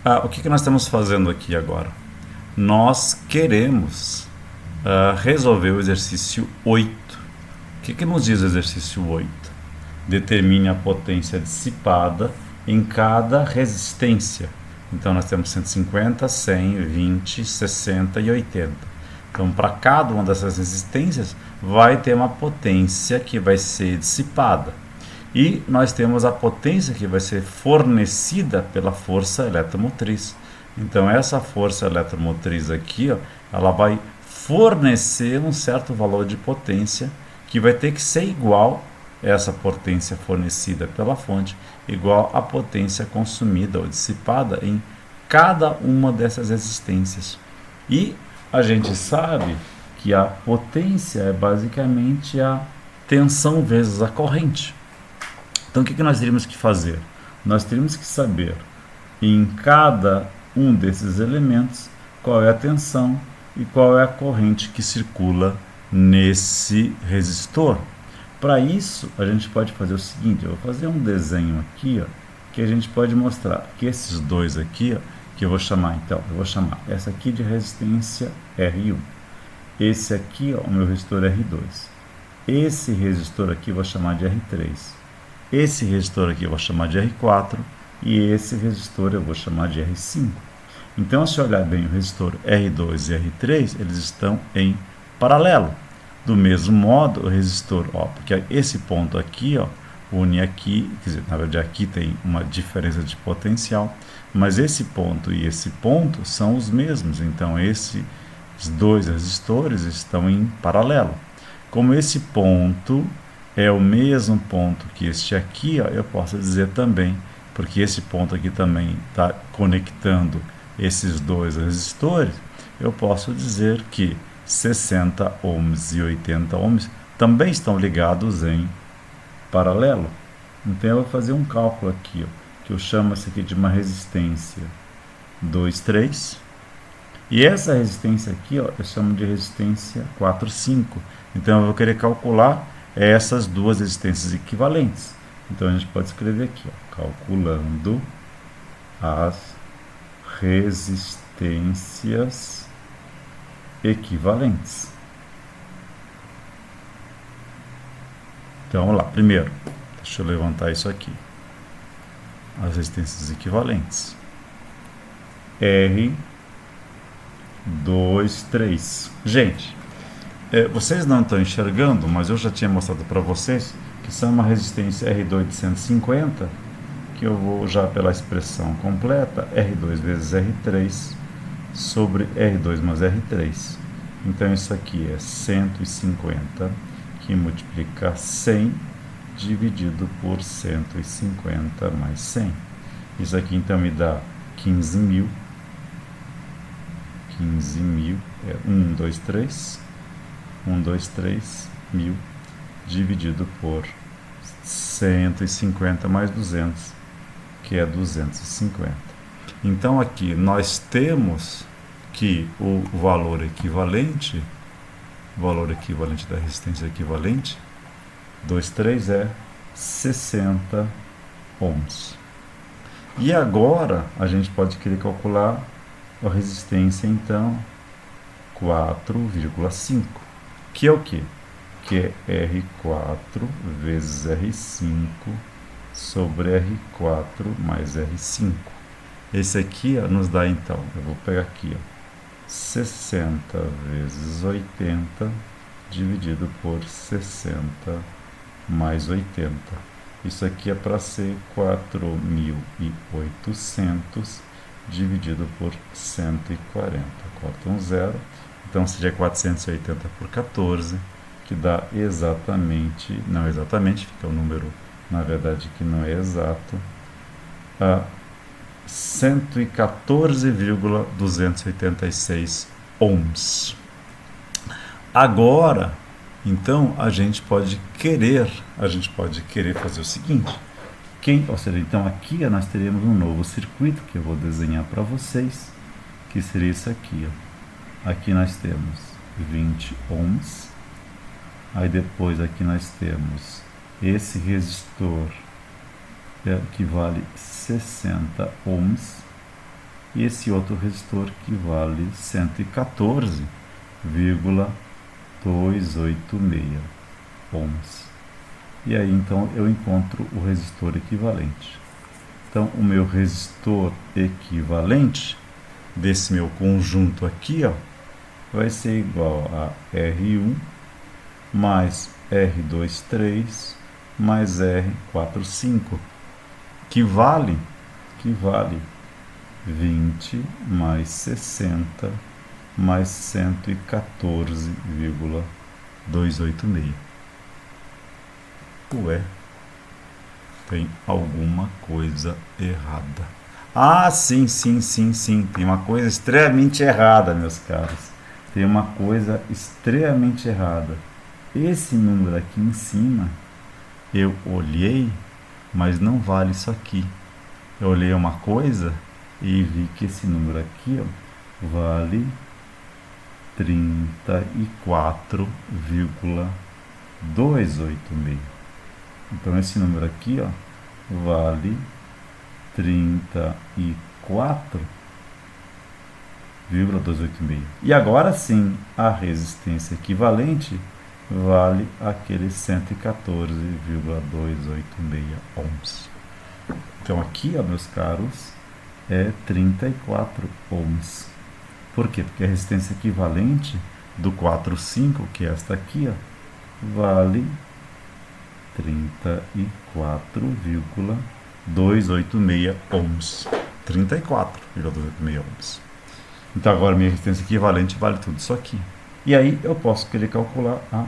O que nós estamos fazendo aqui agora? Nós queremos resolver o exercício 8. O que nos diz o exercício 8? Determine a potência dissipada em cada resistência. Então nós temos 150, 100, 20, 60 e 80. Então, para cada uma dessas resistências, vai ter uma potência que vai ser dissipada. E nós temos a potência que vai ser fornecida pela força eletromotriz. Então, essa força eletromotriz aqui, ó, ela vai fornecer um certo valor de potência que vai ter que ser igual essa potência fornecida pela fonte, igual à potência consumida ou dissipada em cada uma dessas resistências. E a gente sabe que a potência é basicamente a tensão vezes a corrente. Então, o que nós teríamos que fazer? Nós teríamos que saber em cada um desses elementos qual é a tensão e qual é a corrente que circula nesse resistor. Para isso, a gente pode fazer o seguinte: eu vou fazer um desenho aqui, ó, que a gente pode mostrar que esses dois aqui, ó, que eu vou chamar essa aqui de resistência R1. Esse aqui, ó, o meu resistor R2. Esse resistor aqui eu vou chamar de R3. Esse resistor aqui eu vou chamar de R4 e esse resistor eu vou chamar de R5. Então, se olhar bem o resistor R2 e R3, eles estão em paralelo. Do mesmo modo, o resistor, ó, porque esse ponto aqui, ó, une aqui, quer dizer, na verdade aqui tem uma diferença de potencial, mas esse ponto e esse ponto são os mesmos, então esses dois resistores estão em paralelo. Como esse ponto é o mesmo ponto que este aqui, ó, eu posso dizer também, porque esse ponto aqui também está conectando esses dois resistores, eu posso dizer que 60 ohms e 80 ohms também estão ligados em paralelo. Então eu vou fazer um cálculo aqui, ó, que eu chamo isso aqui de uma resistência 2, 3. E essa resistência aqui, ó, eu chamo de resistência 4, 5. Então eu vou querer calcular essas duas resistências equivalentes. Então a gente pode escrever aqui, ó, calculando as resistências equivalentes. Então vamos lá, primeiro, deixa eu levantar isso aqui. As resistências equivalentes. R, 2, 3. Gente, vocês não estão enxergando, mas eu já tinha mostrado para vocês que são uma resistência R2 de 150, que eu vou já pela expressão completa, R2 vezes R3 sobre R2 mais R3. Então isso aqui é 150 que multiplica 100 dividido por 150 mais 100. Isso aqui então me dá 15.000. 15.000 é 1, 2, 3. 1, 2, 3 mil dividido por 150 mais 200, que é 250. Então aqui nós temos que o valor equivalente da resistência equivalente, 2, 3 é 60 ohms. E agora a gente pode querer calcular a resistência, então, 4,5, que é o quê? Que é R4 vezes R5 sobre R4 mais R5. Esse aqui, ó, nos dá, então, eu vou pegar aqui, ó, 60 vezes 80 dividido por 60 mais 80. Isso aqui é para ser 4.800 dividido por 140. Corta um zero. Então seria 480 por 14, que dá exatamente, não exatamente, fica um número, na verdade, que não é exato, 114,286 ohms. Agora, então, a gente pode querer fazer o seguinte, ou seja, então aqui nós teremos um novo circuito que eu vou desenhar para vocês, que seria isso aqui, ó. Aqui nós temos 20 ohms, aí depois aqui nós temos esse resistor que vale 60 ohms, e esse outro resistor que vale 114,286 ohms. E aí então eu encontro o resistor equivalente. Então o meu resistor equivalente desse meu conjunto aqui, ó, vai ser igual a R1 mais R23 mais R45, que vale 20 mais 60 mais 114,286. Ué, tem alguma coisa errada. Ah, sim, tem uma coisa extremamente errada, meus caros. Tem uma coisa extremamente errada. Esse número aqui em cima, eu olhei, mas não vale isso aqui. Eu olhei uma coisa e vi que esse número aqui, ó, vale 34,286. Então esse número aqui, ó, vale 34,286. E agora sim, a resistência equivalente vale aquele 114,286 ohms. Então aqui, ó, meus caros, é 34 ohms. Por quê? Porque a resistência equivalente do 45, que é esta aqui, ó, vale 34,286 ohms. 34,286 ohms. Então agora minha resistência equivalente vale tudo isso aqui. E aí eu posso querer calcular a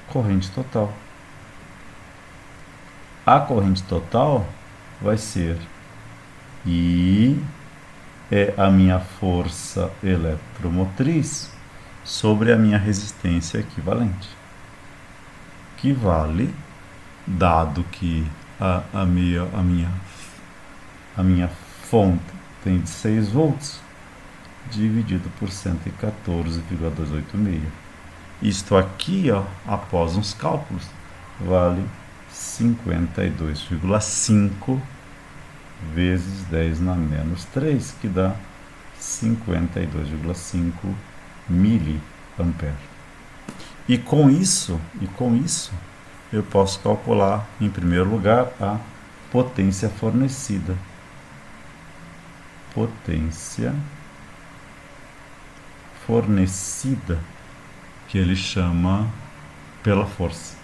corrente total. A corrente total vai ser I é a minha força eletromotriz sobre a minha resistência equivalente, que vale, dado que a minha fonte tem de 6 volts, dividido por 114,286. Isto aqui, ó, após uns cálculos, vale 52,5 vezes 10 na menos 3, que dá 52,5 miliampere. E com isso, eu posso calcular, em primeiro lugar, a potência fornecida. Potência fornecida, que ele chama pela força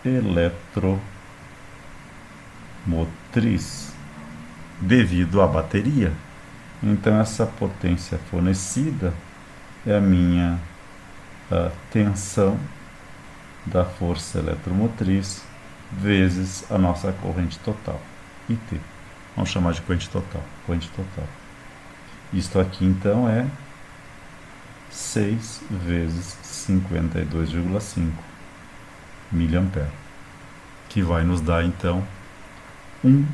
eletromotriz devido à bateria. Então essa potência fornecida é a minha tensão da força eletromotriz vezes a nossa corrente total, IT. Vamos chamar de corrente total. Isto aqui então é 6 vezes 52,5 miliampere, que vai nos dar então 1,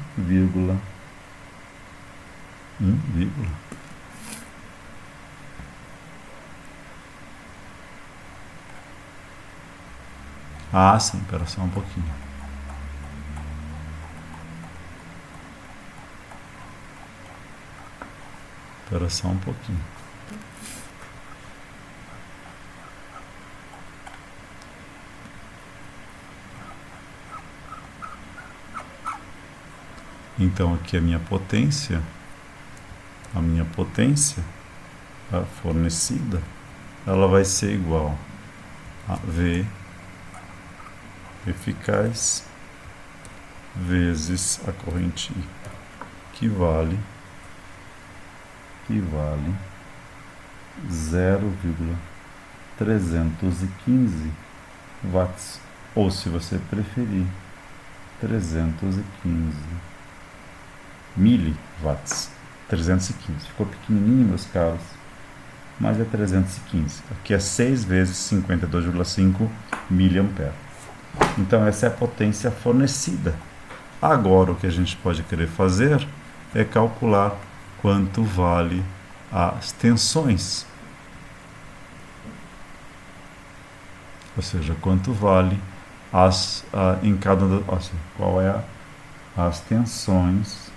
Ah, sim, espera só um pouquinho. Espera só um pouquinho. Então aqui a minha potência fornecida, ela vai ser igual a V eficaz vezes a corrente I, que vale 0,315 watts, ou se você preferir, 315 miliwatts. 315, ficou pequenininho, meus caros, mas é 315. Aqui é 6 vezes 52,5 miliampere. Então essa é a potência fornecida. Agora o que a gente pode querer fazer é calcular quanto vale as tensões. Ou seja, quanto vale em cada... qual é as tensões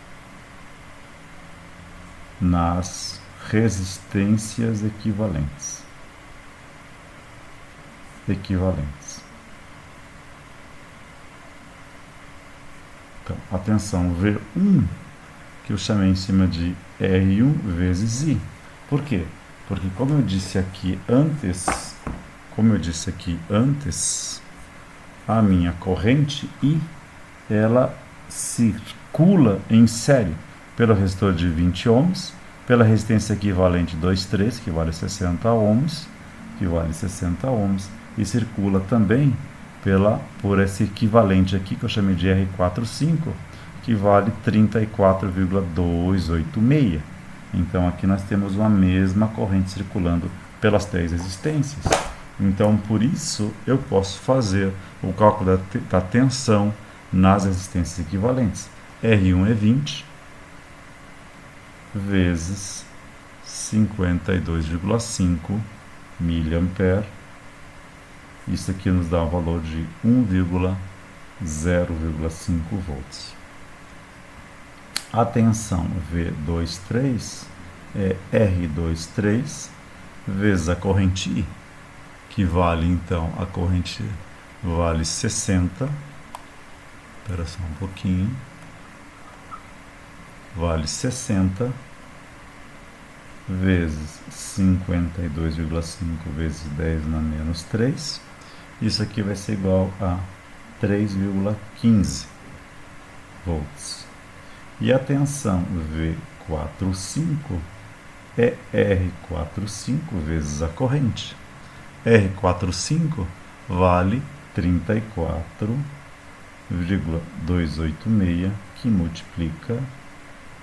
nas resistências equivalentes. Então, a tensão V1, que eu chamei em cima de R1 vezes I. Por quê? Porque como eu disse aqui antes, a minha corrente I, ela circula em série pelo resistor de 20 ohms, pela resistência equivalente 2,3, que vale 60 ohms, e circula também por esse equivalente aqui, que eu chamei de R45, que vale 34,286. Então aqui nós temos uma mesma corrente circulando pelas 3 resistências. Então por isso eu posso fazer o cálculo da tensão nas resistências equivalentes. R1 é 20 vezes 52,5 mA. Isso aqui nos dá um valor de 1,0,5 volts. A tensão V23 é R23 vezes a corrente I, que vale então, a corrente vale 60, espera só um pouquinho, vale 60 vezes 52,5 vezes 10 na menos 3, isso aqui vai ser igual a 3,15 volts. E a tensão V45 é R45 vezes a corrente. R45 vale 34,286, que multiplica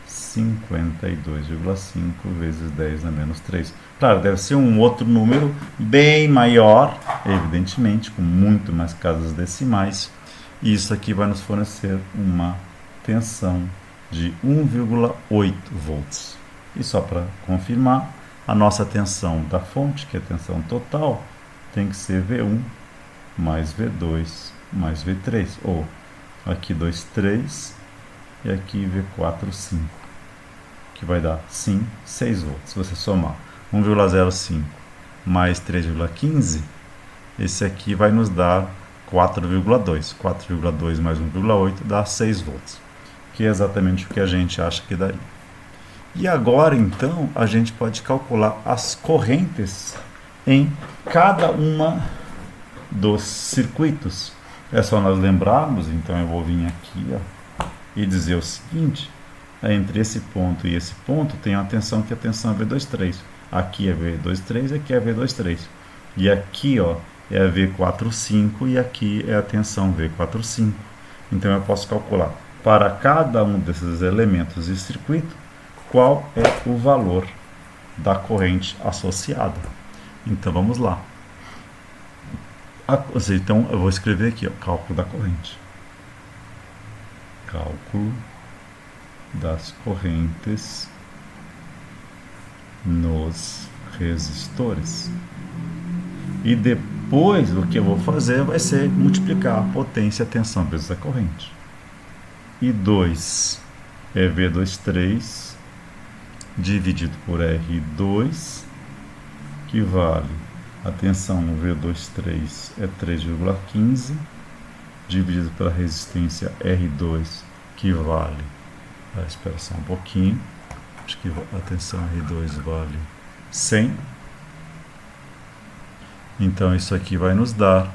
52,5 vezes 10 na menos 3. Claro, deve ser um outro número bem maior, evidentemente, com muito mais casas decimais. E isso aqui vai nos fornecer uma tensão de 1,8 volts. E só para confirmar, a nossa tensão da fonte, que é a tensão total, tem que ser V1 mais V2 mais V3, ou aqui 2,3 e aqui V4,5, que vai dar, sim, 6 volts. Se você somar 1,05 mais 3,15, esse aqui vai nos dar 4,2. 4,2 mais 1,8 dá 6 volts, que é exatamente o que a gente acha que daria. E agora, então, a gente pode calcular as correntes em cada uma dos circuitos. É só nós lembrarmos, então eu vou vir aqui, ó, e dizer o seguinte: entre esse ponto e esse ponto tem uma tensão que é a tensão V23. Aqui é V23, aqui é V23. E aqui, ó, é a V45 e aqui é a tensão V45. Então eu posso calcular para cada um desses elementos de circuito qual é o valor da corrente associada. Então vamos lá. Então eu vou escrever aqui, ó, cálculo da corrente. Cálculo das correntes nos resistores. E depois o que eu vou fazer vai ser multiplicar a potência e a tensão vezes a corrente. E 2 é V23 dividido por R2, que vale, a tensão V23 é 3,15, dividido pela resistência R2, que vale, espera só um pouquinho, acho que a tensão R2 vale 100. Então isso aqui vai nos dar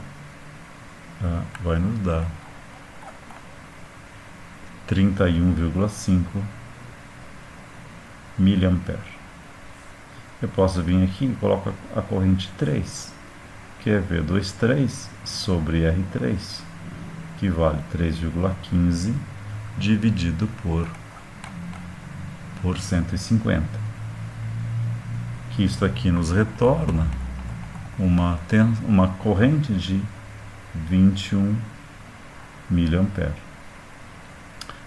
31,5 mA. Eu posso vir aqui e coloco a corrente 3, que é V23 sobre R3, que vale 3,15 dividido por 150. Que isso aqui nos retorna uma corrente de 21 mA.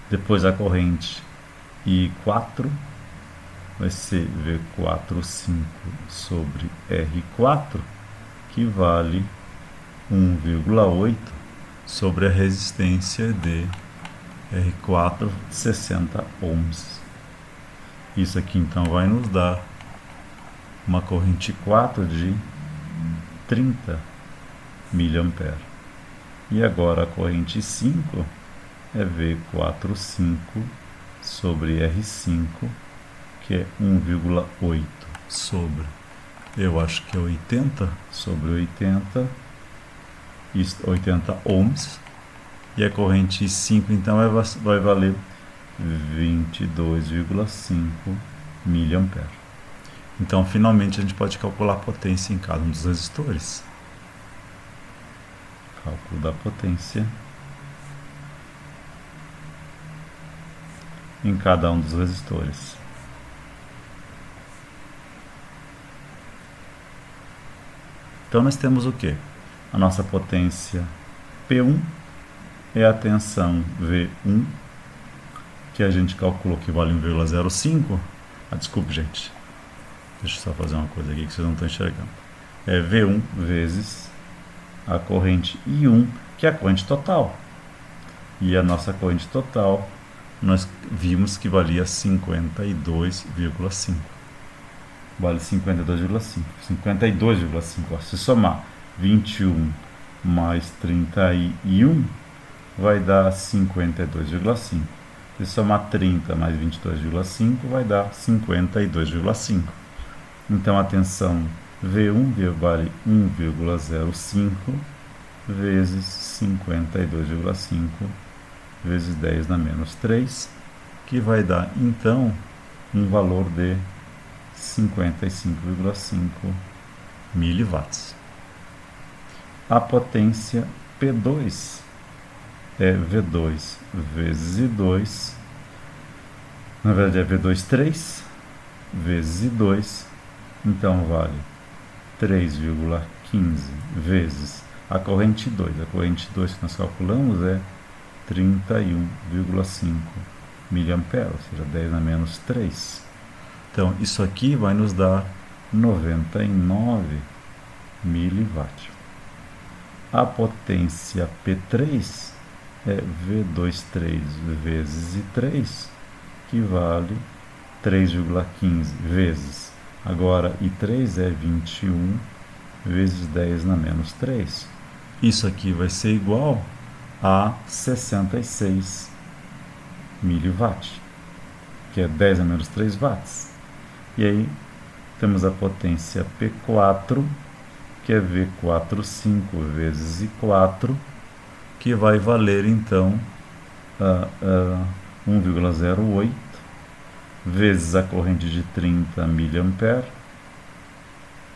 Depois a corrente I4 vai ser V45 sobre R4, que vale 1,8 sobre a resistência de R4, 60 ohms. Isso aqui então vai nos dar uma corrente 4 de 30 mA. E agora a corrente 5 é V45 sobre R5, que é 1,8 sobre, eu acho que é 80 sobre 80, 80 ohms. E a corrente 5 então vai valer 22,5 mA. Então finalmente a gente pode calcular a potência em cada um dos resistores. Cálculo da potência em cada um dos resistores. Então nós temos o que? A nossa potência P1 é a tensão V1, que a gente calculou que vale 1,05. Desculpe, gente. Deixa eu só fazer uma coisa aqui que vocês não estão enxergando. É V1 vezes a corrente I1, que é a corrente total. E a nossa corrente total, nós vimos que valia 52,5. Vale 52,5. 52,5. Se somar 21 mais 31, vai dar 52,5. Se somar 30 mais 22,5, vai dar 52,5. Então a tensão V1 vale 1,05 vezes 52,5 vezes 10 na menos 3, que vai dar então um valor de 55,5 miliwatts. A potência P2 é V2 vezes I2, na verdade é V2 3 vezes I2, então vale 3,15 vezes a corrente 2. A corrente 2 que nós calculamos é 31,5 mA, ou seja, 10 na menos 3. Então isso aqui vai nos dar 99 mW. A potência P3 é V23 vezes I3, que vale 3,15 vezes. Agora I3 é 21 vezes 10 na menos 3. Isso aqui vai ser igual a 66 mW, que é 10 na menos 3 watts. E aí temos a potência P4, que é V45 vezes I4, que vai valer então 1,08 vezes a corrente de 30 mA,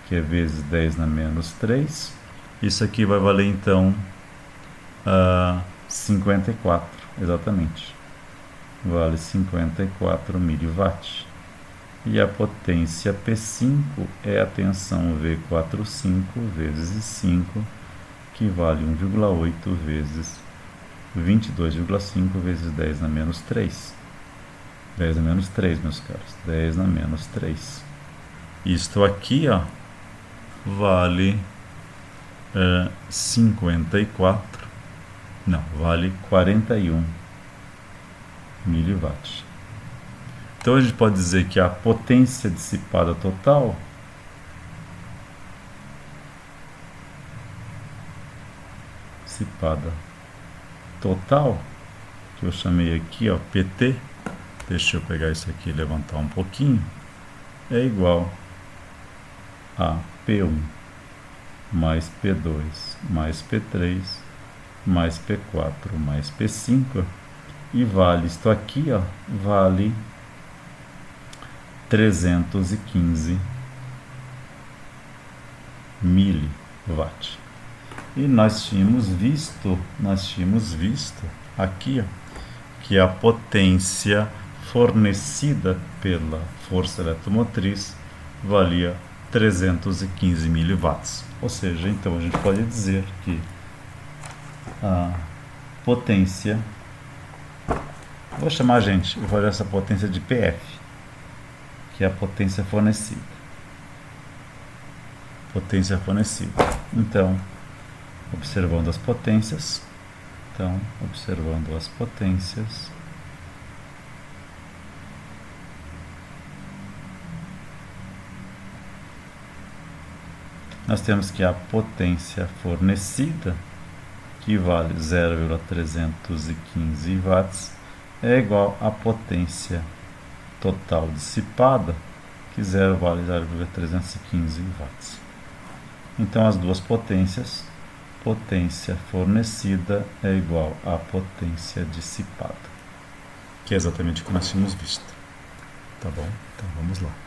que é vezes 10 na menos 3. Isso aqui vai valer então 54, exatamente. Vale 54 mW. E a potência P5 é a tensão V45 vezes I5, que vale 1,8 vezes 22,5 vezes 10 na menos 3. 10 na menos 3, meus caros. 10 na menos 3. Isto aqui, ó, vale 54. Não, vale 41 mW. Então a gente pode dizer que a potência dissipada total que eu chamei aqui, ó, PT, deixa eu pegar isso aqui e levantar um pouquinho, é igual a P1 mais P2 mais P3 mais P4 mais P5, e vale isto aqui, ó, vale 315 mW. E nós tínhamos visto aqui, ó, que a potência fornecida pela força eletromotriz valia 315 mW. Ou seja, então a gente pode dizer que a potência, vou chamar, gente, eu vou olhar essa potência de PF, que é a potência fornecida. Potência fornecida. Então, observando as potências, Então, observando as potências, nós temos que a potência fornecida, que vale 0,315 watts, é igual à potência total dissipada, que vale 0,315 watts. Então, as duas potências, potência fornecida é igual à potência dissipada, que é exatamente o que nós tínhamos visto. Tá bom? Então, vamos lá.